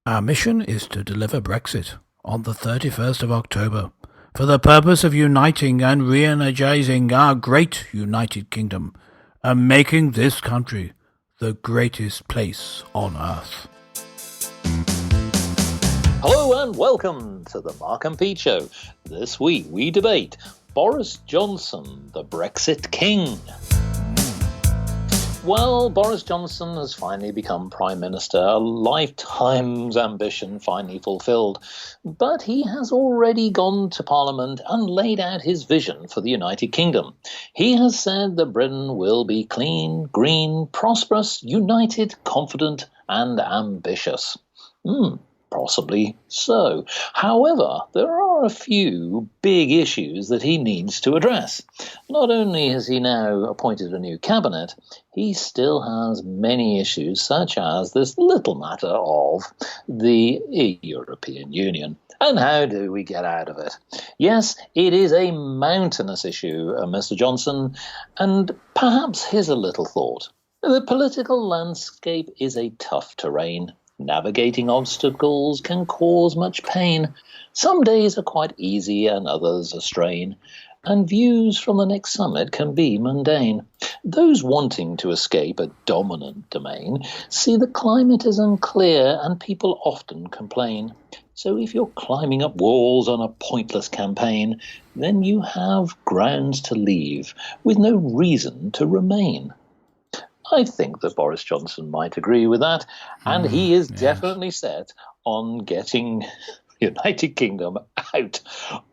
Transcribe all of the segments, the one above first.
Our mission is to deliver Brexit on the 31st of October for the purpose of uniting and re-energizing our great United Kingdom and making this country the greatest place on earth. Hello and welcome to the Mark and Pete Show. This week we debate Boris Johnson, the Brexit King. Well, Boris Johnson has finally become Prime Minister, a lifetime's ambition finally fulfilled. But he has already gone to Parliament and laid out his vision for the United Kingdom. He has said that Britain will be clean, green, prosperous, united, confident and ambitious. Possibly so. However, there are a few big issues that he needs to address. Not only has he now appointed a new cabinet, he still has many issues, such as this little matter of the European Union. And how do we get out of it? Yes, it is a mountainous issue, Mr. Johnson, and perhaps here's a little thought. The political landscape is a tough terrain. Navigating obstacles can cause much pain. Some days are quite easy and others a strain, and views from the next summit can be mundane. Those wanting to escape a dominant domain see the climate is unclear and people often complain. So if you're climbing up walls on a pointless campaign, then you have grounds to leave with no reason to remain. I think that Boris Johnson might agree with that, and he is definitely set on getting the United Kingdom out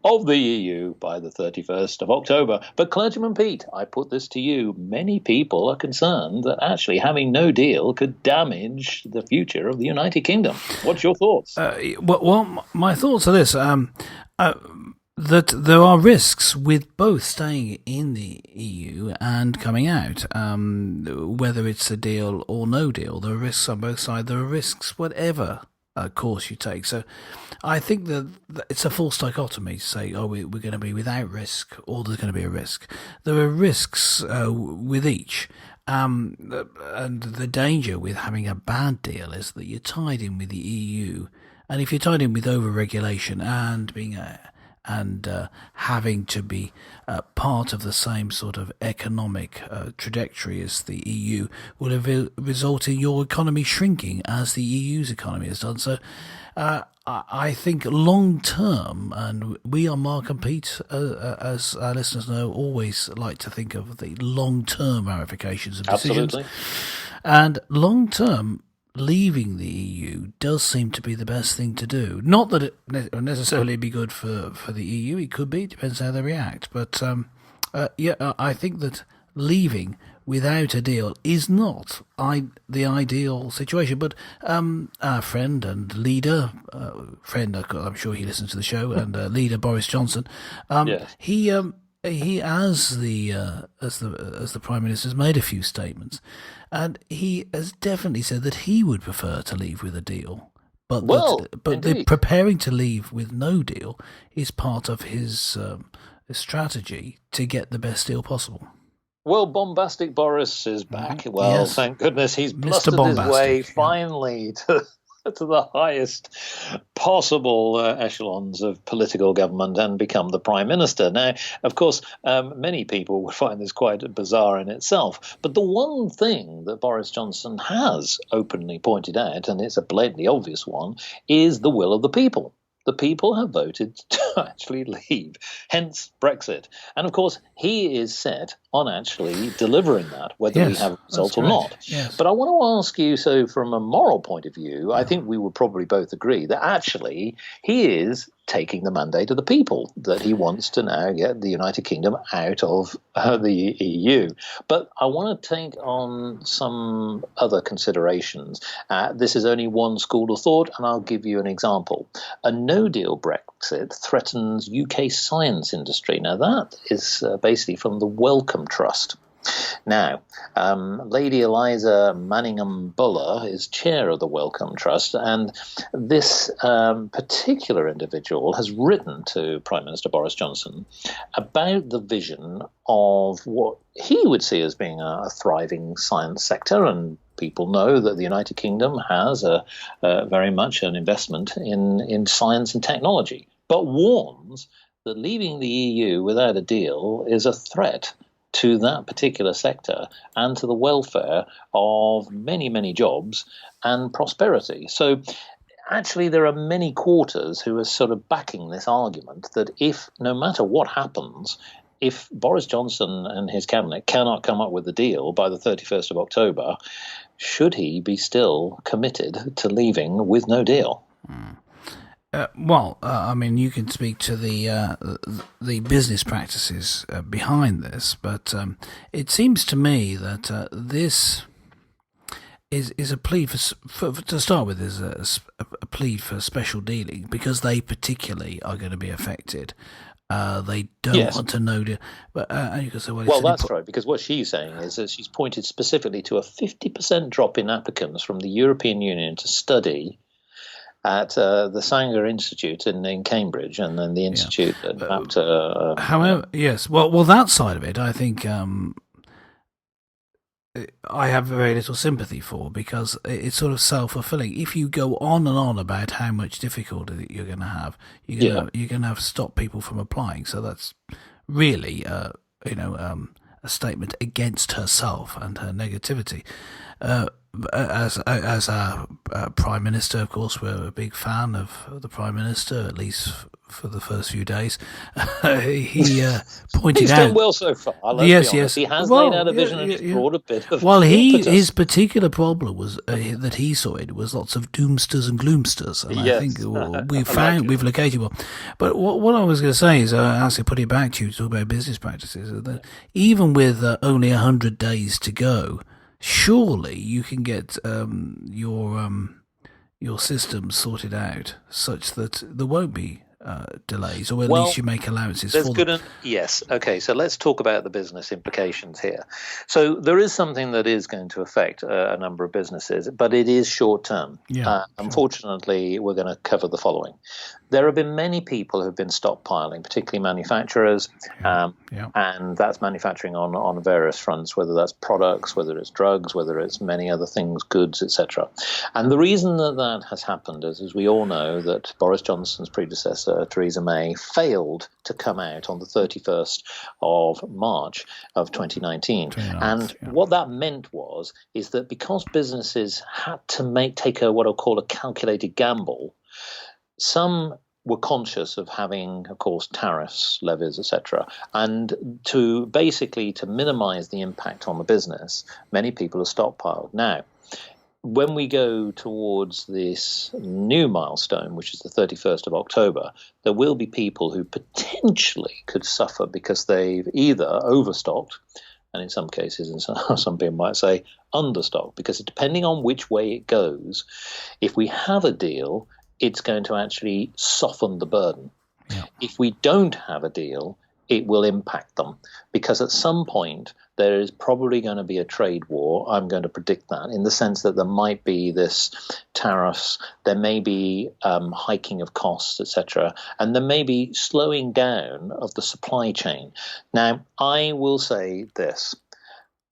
of the EU by the 31st of October. But Clergyman Pete, I put this to you. Many people are concerned that actually having no deal could damage the future of the United Kingdom. What's your thoughts? Well, my thoughts are this. That there are risks with both staying in the EU and coming out, whether it's a deal or no deal. There are risks on both sides. There are risks whatever course you take. So I think that it's a false dichotomy to say, we're going to be without risk or there's going to be a risk. There are risks with each. And the danger with having a bad deal is that you're tied in with the EU. And if you're tied in with over-regulation and being having to be part of the same sort of economic trajectory as the EU will result in your economy shrinking as the EU's economy has done. So I think long term, and we are Mark and Pete, as our listeners know, always like to think of the long term ramifications of decisions. Absolutely. And long term, leaving the EU does seem to be the best thing to do. Not that it will necessarily be good for the EU. It could be. It depends how they react. But I think that leaving without a deal is not the ideal situation. But our friend and leader, I'm sure he listens to the show, and leader Boris Johnson, Yes. he as the Prime Minister has made a few statements, and he has definitely said that he would prefer to leave with a deal. But the preparing to leave with no deal is part of his strategy to get the best deal possible. Well, Bombastic Boris is back. Well, yes. Thank goodness he's blustered his way finally to the highest possible echelons of political government and become the Prime Minister. Now, of course, many people would find this quite bizarre in itself. But the one thing that Boris Johnson has openly pointed out, and it's a blatantly obvious one, is the will of the people. The people have voted to actually leave, hence Brexit. And of course, he is set on actually delivering that, whether we have a result or not. Yes. But I want to ask you, so from a moral point of view, I think we would probably both agree that actually he is taking the mandate of the people, that he wants to now get the United Kingdom out of the EU. But I want to take on some other considerations. This is only one school of thought, and I'll give you an example. A no-deal Brexit threatens UK science industry. Now, that is basically from the Wellcome Trust. Now, Lady Eliza Manningham Buller is chair of the Wellcome Trust, and this particular individual has written to Prime Minister Boris Johnson about the vision of what he would see as being a thriving science sector, and people know that the United Kingdom has very much an investment in science and technology, but warns that leaving the EU without a deal is a threat to that particular sector and to the welfare of many, many jobs and prosperity. So actually there are many quarters who are sort of backing this argument that if, no matter what happens, if Boris Johnson and his cabinet cannot come up with a deal by the 31st of October, should he be still committed to leaving with no deal? I mean, you can speak to the business practices behind this, but it seems to me that this is a plea for to start with, is a plea for special dealing because they particularly are going to be affected. They don't want to know, but you can say, well, that's right, because what she's saying is that she's pointed specifically to a 50% drop in applicants from the European Union to study at the Sanger Institute in Cambridge, and then the institute at however, yes, well, that side of it, I think I have very little sympathy for, because it's sort of self-fulfilling. If you go on and on about how much difficulty you're going to have, you're going to have to stop people from applying. So that's really, a statement against herself and her negativity. As a Prime Minister, of course, we're a big fan of the Prime Minister, at least for the first few days. He pointed He's out... done well so far. Yes. He has laid out a vision and he's brought a bit of his particular problem was that he saw it was lots of doomsters and gloomsters, and I think we've located one. But what I was going to say is, actually put it back to you to talk about business practices, that even with only 100 days to go, surely you can get your system sorted out such that there won't be delays, or at least you make allowances for them. Yes. Okay, so let's talk about the business implications here. So there is something that is going to affect a number of businesses, but it is short term. Unfortunately, we're going to cover the following. There have been many people who have been stockpiling, particularly manufacturers, and that's manufacturing on various fronts, whether that's products, whether it's drugs, whether it's many other things, goods, etc. And the reason that has happened is, as we all know, that Boris Johnson's predecessor, Theresa May, failed to come out on the 31st of March of 2019. What that meant is that because businesses had to take what I'll call a calculated gamble, some were conscious of having, of course, tariffs, levies, etc. And to minimize the impact on the business, many people have stockpiled. Now, when we go towards this new milestone, which is the 31st of October, there will be people who potentially could suffer because they've either overstocked, and in some cases, and some people might say understocked, because depending on which way it goes, if we have a deal, it's going to actually soften the burden. If we don't have a deal, it will impact them, because at some point there is probably going to be a trade war. I'm going to predict that, in the sense that there might be this tariffs, there may be hiking of costs, etc., and there may be slowing down of the supply chain. Now, I will say this.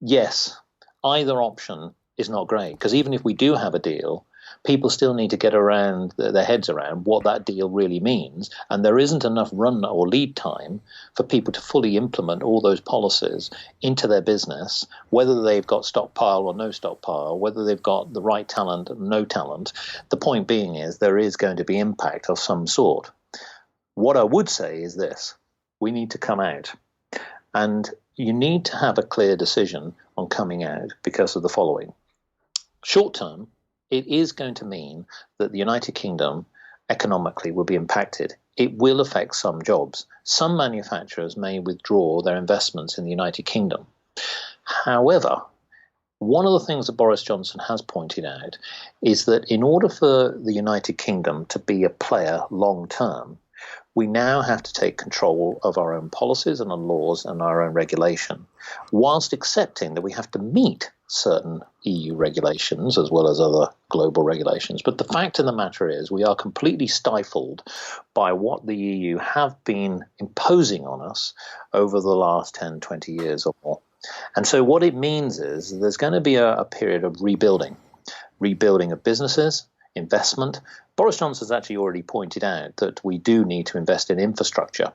Yes, either option is not great, because even if we do have a deal, people still need to get their heads around what that deal really means, and there isn't enough run or lead time for people to fully implement all those policies into their business, whether they've got stockpile or no stockpile, whether they've got the right talent or no talent. The point being is there is going to be impact of some sort. What I would say is this: we need to come out, and you need to have a clear decision on coming out because of the following. Short term, it is going to mean that the United Kingdom economically will be impacted. It will affect some jobs. Some manufacturers may withdraw their investments in the United Kingdom. However, one of the things that Boris Johnson has pointed out is that in order for the United Kingdom to be a player long term, we now have to take control of our own policies and our laws and our own regulation, whilst accepting that we have to meet certain EU regulations as well as other global regulations. But the fact of the matter is we are completely stifled by what the EU have been imposing on us over the last 10, 20 years or more. And so what it means is there's going to be a period of rebuilding of businesses, investment. Boris Johnson has actually already pointed out that we do need to invest in infrastructure.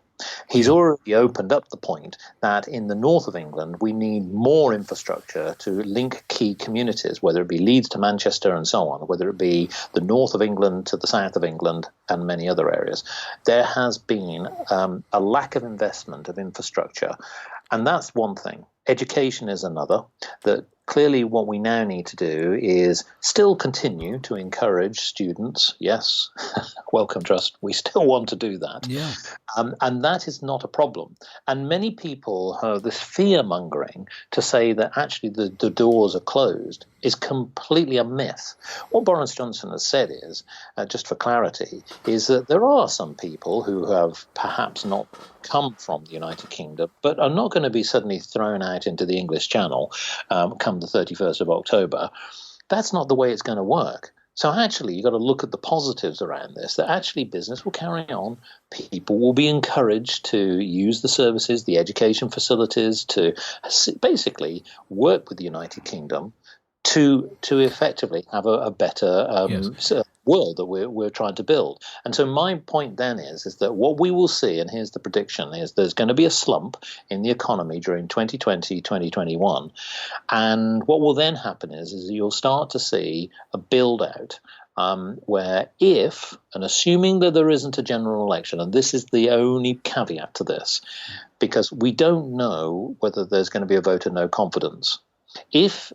He's already opened up the point that in the north of England, we need more infrastructure to link key communities, whether it be Leeds to Manchester and so on, whether it be the north of England to the south of England and many other areas. There has been a lack of investment of infrastructure. And that's one thing. Education is another. That clearly what we now need to do is still continue to encourage students. Yes, welcome trust. We still want to do that. Yeah. And that is not a problem. And many people have this fear-mongering to say that actually the doors are closed is completely a myth. What Boris Johnson has said is, just for clarity, is that there are some people who have perhaps not come from the United Kingdom, but are not going to be suddenly thrown out into the English Channel come the 31st of October. That's not the way it's going to work. So actually, you've got to look at the positives around this, that actually business will carry on. People will be encouraged to use the services, the education facilities, to basically work with the United Kingdom to effectively have a better world that we're trying to build. And so my point then is that what we will see, and here's the prediction, is there's going to be a slump in the economy during 2020, 2021. And what will then happen is you'll start to see a build out where if, and assuming that there isn't a general election, and this is the only caveat to this, because we don't know whether there's going to be a vote of no confidence. If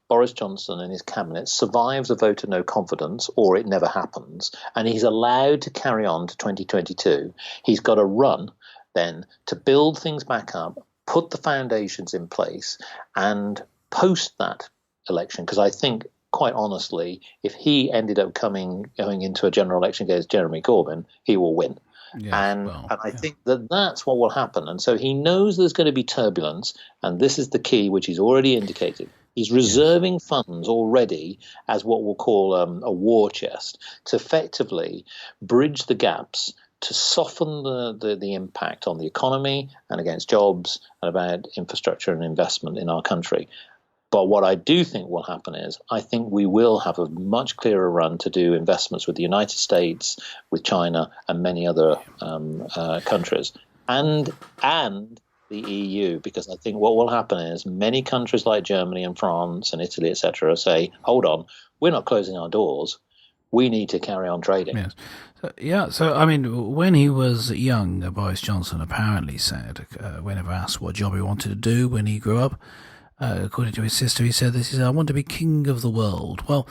Boris Johnson and his cabinet survives a vote of no confidence, or it never happens, and he's allowed to carry on to 2022, he's got to run then to build things back up, put the foundations in place, and post that election. Because I think, quite honestly, if he ended up going into a general election against Jeremy Corbyn, he will win. Yes, and I think that's what will happen. And so he knows there's going to be turbulence, and this is the key, which he's already indicated. He's reserving funds already as what we'll call a war chest to effectively bridge the gaps, to soften the impact on the economy and against jobs and about infrastructure and investment in our country. But what I do think will happen is I think we will have a much clearer run to do investments with the United States, with China and many other countries, and the EU, because I think what will happen is many countries like Germany and France and Italy, etc., say, hold on, we're not closing our doors. We need to carry on trading. Yes. So, I mean, when he was young, Boris Johnson apparently said, whenever asked what job he wanted to do when he grew up, according to his sister, he said this: "I want to be king of the world." Well,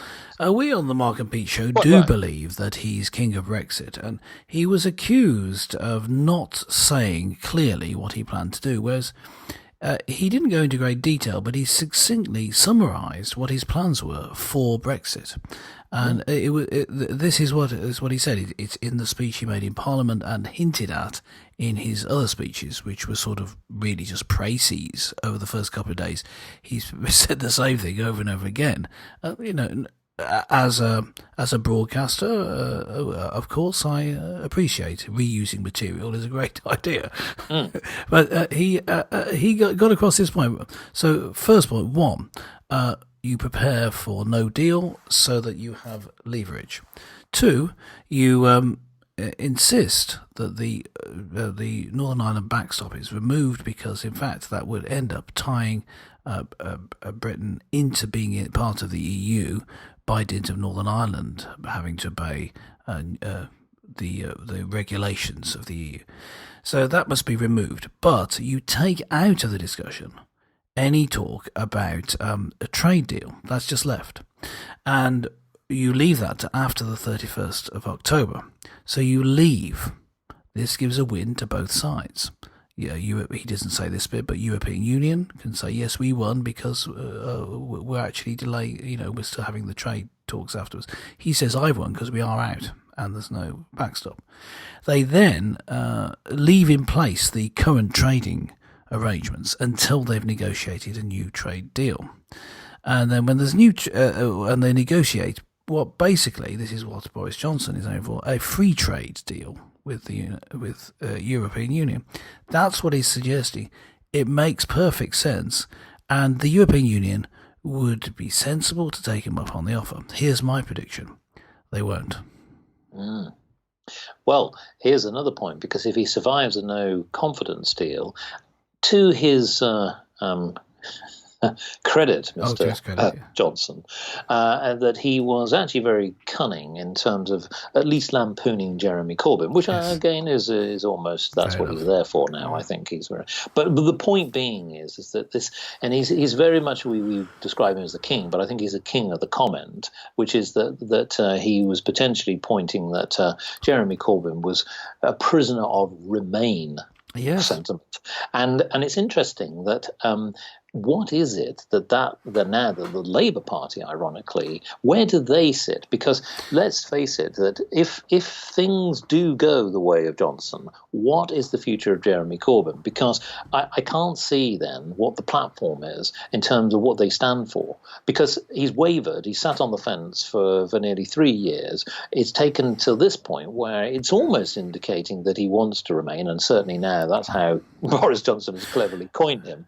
we on the Mark and Pete show believe that he's king of Brexit, and he was accused of not saying clearly what he planned to do, whereas he didn't go into great detail, but he succinctly summarised what his plans were for Brexit. And this is what he said. It's in the speech he made in Parliament and hinted at in his other speeches, which were sort of really just précises over the first couple of days. He's said the same thing over and over again. As a broadcaster, of course, I appreciate reusing material is a great idea. But he got across this point. So, first point, one, you prepare for no deal so that you have leverage. Two, you insist that the Northern Ireland backstop is removed because, in fact, that would end up tying Britain into being part of the EU by dint of Northern Ireland having to obey the regulations of the EU. So that must be removed. But you take out of the discussion any talk about a trade deal. That's just left. And you leave that to after the 31st of October. So you leave. This gives a win to both sides. Yeah, he doesn't say this bit, but European Union can say, yes, we won because we're actually delaying, we're still having the trade talks afterwards. He says, I've won because we are out. and there's no backstop. They then leave in place the current trading arrangements until they've negotiated a new trade deal. And then when there's and they negotiate, basically this is what Boris Johnson is over, a free trade deal with the European Union. That's what he's suggesting. It makes perfect sense, and the European Union would be sensible to take him up on the offer. Here's my prediction: they won't. Well, here's another point, because if he survives a no confidence deal, to his credit, Mr. Johnson, that he was actually very cunning in terms of at least lampooning Jeremy Corbyn, which again is almost, that's what he's there for now. I think he's very. But the point being is that this, and he's very much, we describe him as the king, but I think he's a king of the comment, which is that he was potentially pointing that Jeremy Corbyn was a prisoner of Remain sentiment, and it's interesting that. What is it that the Labour Party, ironically, where do they sit? Because let's face it, that if things do go the way of Johnson, what is the future of Jeremy Corbyn? Because I can't see then what the platform is in terms of what they stand for. Because he's wavered, he sat on the fence for nearly 3 years. It's taken to this point where it's almost indicating that he wants to remain, and certainly now that's how Boris Johnson has cleverly coined him.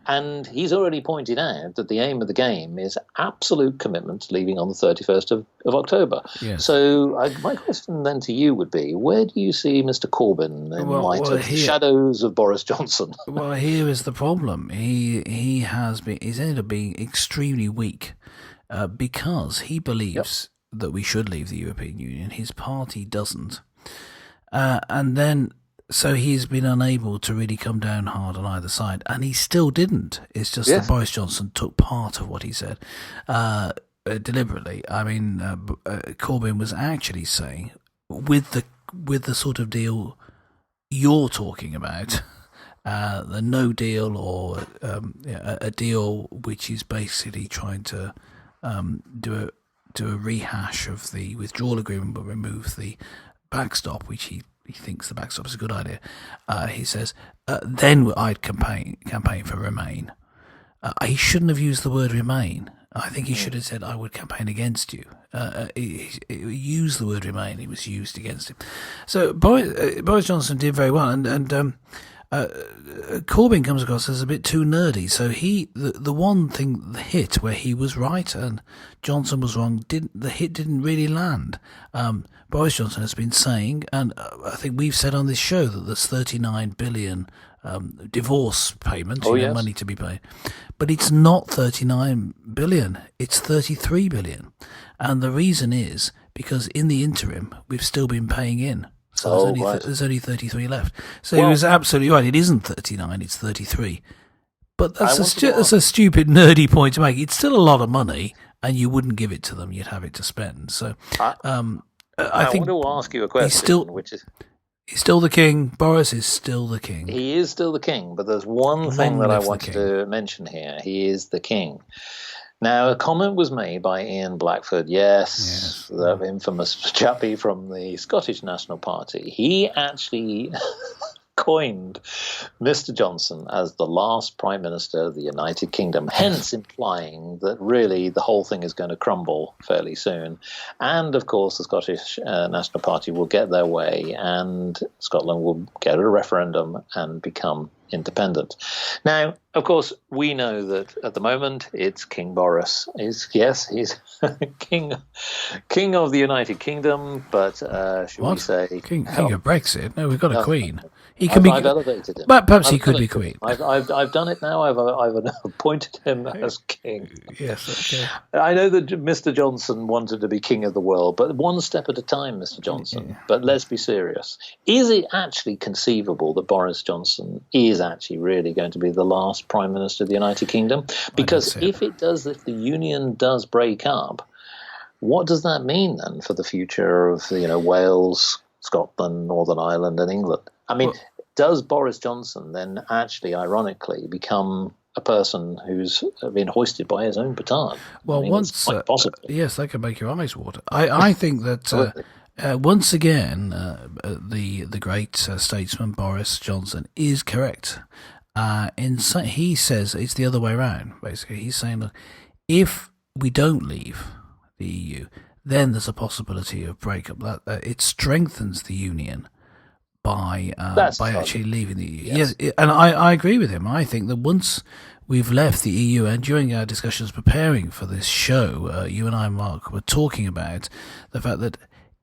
And he's already pointed out that the aim of the game is absolute commitment to leaving on the 31st of October. Yes. So my question then to you would be, where do you see Mr. Corbyn in light of the shadows of Boris Johnson? Well, here is the problem. He's ended up being extremely weak because he believes that we should leave the European Union. His party doesn't. And then... So he's been unable to really come down hard on either side, and he still didn't. It's just that Boris Johnson took part of what he said deliberately. I mean, Corbyn was actually saying, with the sort of deal you're talking about, the no deal or a deal which is basically trying to do a rehash of the withdrawal agreement but remove the backstop, which he thinks the backstop is a good idea. He says, then I'd campaign for Remain. He shouldn't have used the word Remain. I think he should have said, I would campaign against you. He used the word Remain. It was used against him. So Boris Johnson did very well, and Corbyn comes across as a bit too nerdy. So the one thing, the hit where he was right and Johnson was wrong, the hit didn't really land. Boris Johnson has been saying, and I think we've said on this show, that there's 39 billion divorce payments, money to be paid. But it's not 39 billion, it's 33 billion. And the reason is because in the interim, we've still been paying in. So there's only 33 left. So he was absolutely right. It isn't 39, it's 33. But that's a stupid, nerdy point to make. It's still a lot of money, and you wouldn't give it to them. You'd have it to spend. So I think want to ask you a question, he's still the king. Boris is still the king. He is still the king, but there's one thing that I wanted to mention here. He is the king. Now, a comment was made by Ian Blackford, the infamous chappie from the Scottish National Party. He actually coined Mr. Johnson as the last Prime Minister of the United Kingdom, hence implying that really the whole thing is going to crumble fairly soon. And, of course, the Scottish National Party will get their way and Scotland will get a referendum and become independent. Now, of course, we know that at the moment it's King Boris. He's king of the United Kingdom, but should we say king of Brexit? No, we've got a queen. He can I've elevated him. But perhaps he could be queen. I've done it now. I've appointed him as king. Yes. Okay. I know that Mr. Johnson wanted to be king of the world, but one step at a time, Mr. Johnson. Yeah. But let's be serious. Is it actually conceivable that Boris Johnson is actually really going to be the last Prime Minister of the United Kingdom? Because if the Union does break up, what does that mean then for the future of Wales, Scotland, Northern Ireland, and England? I mean, does Boris Johnson then actually, ironically, become a person who's been hoisted by his own petard? Well, once possible. Yes, that can make your eyes water. I think that once again, the great statesman Boris Johnson is correct. He says it's the other way around. Basically, he's saying, look, if we don't leave the EU, then there's a possibility of breakup. That it strengthens the union by actually leaving the EU. Yes, and I agree with him. I think that once we've left the EU, and during our discussions preparing for this show, you and I, Mark, were talking about the fact that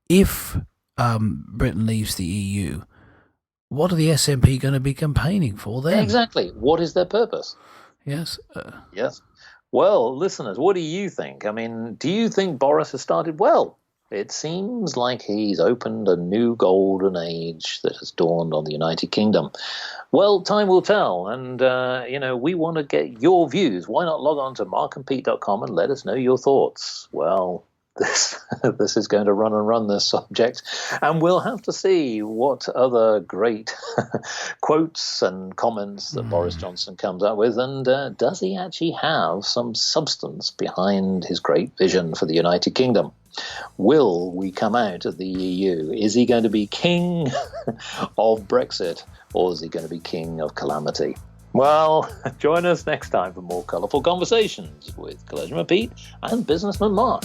if Britain leaves the EU, what are the SNP going to be campaigning for then? Exactly. What is their purpose? Yes. Yes. Well, listeners, what do you think? I mean, do you think Boris has started well? It seems like he's opened a new golden age that has dawned on the United Kingdom. Well, time will tell, and, we want to get your views. Why not log on to markandpete.com and let us know your thoughts? Well, this is going to run this subject, and we'll have to see what other great quotes and comments that Boris Johnson comes up with, and does he actually have some substance behind his great vision for the United Kingdom? Will we come out of the EU? Is he going to be king of Brexit, or is he going to be king of calamity? Well, join us next time for more colourful conversations with Clergyman Pete and Businessman Mark.